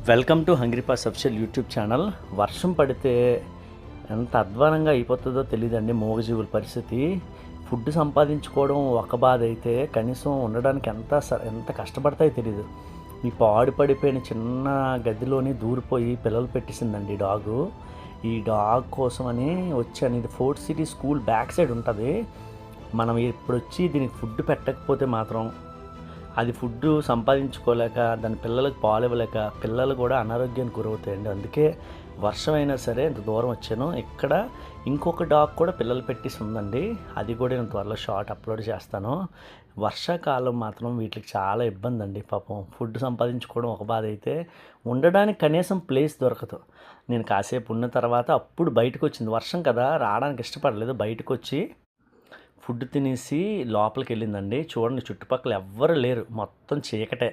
Welcome to hungry pass official YouTube channel. వర్షం పడితే ఎంత అధ్వానంగా అయిపోతుందో తెలియదండి మూగజీవుల పరిస్థితి. ఫుడ్ సంపాదించుకోవడం ఒక బాధ అయితే కనీసం ఉండడానికి ఎంత కష్టపడతాయో తెలియదు. ఈ పడిపోయిన చిన్న గదిలోని దూరిపోయి పిల్లలు పెట్టేసిందండి డాగు. ఈ డాగ్ కోసమని వచ్చాను. ఇది fort city school back side ఉంటుంది. మనం ఇప్పుడు వచ్చి దీనికి ఫుడ్ పెట్టకపోతే మాత్రం అది ఫుడ్ సంపాదించుకోలేక దాని పిల్లలకు పాలు ఇవ్వలేక పిల్లలు కూడా అనారోగ్యానికి గురవుతాయండి. అందుకే వర్షం అయినా సరే ఇంత దూరం వచ్చాను. ఇక్కడ ఇంకొక డాగ్ కూడా పిల్లలు పెట్టేసి ఉందండి. అది కూడా నేను త్వరలో షార్ట్ అప్లోడ్ చేస్తాను. వర్షాకాలం మాత్రం వీటికి చాలా ఇబ్బంది అండి. పాపం ఫుడ్ సంపాదించుకోవడం ఒక బాధ అయితే ఉండడానికి కనీసం ప్లేస్ దొరకదు. నేను కాసేపు ఉన్న తర్వాత అప్పుడు బయటకు వచ్చింది. వర్షం కదా, రావడానికి ఇష్టపడలేదు. బయటకు వచ్చి ఫుడ్ తినేసి లోపలికి వెళ్ళిందండి. చూడండి, చుట్టుపక్కల ఎవ్వరు లేరు, మొత్తం చీకటే.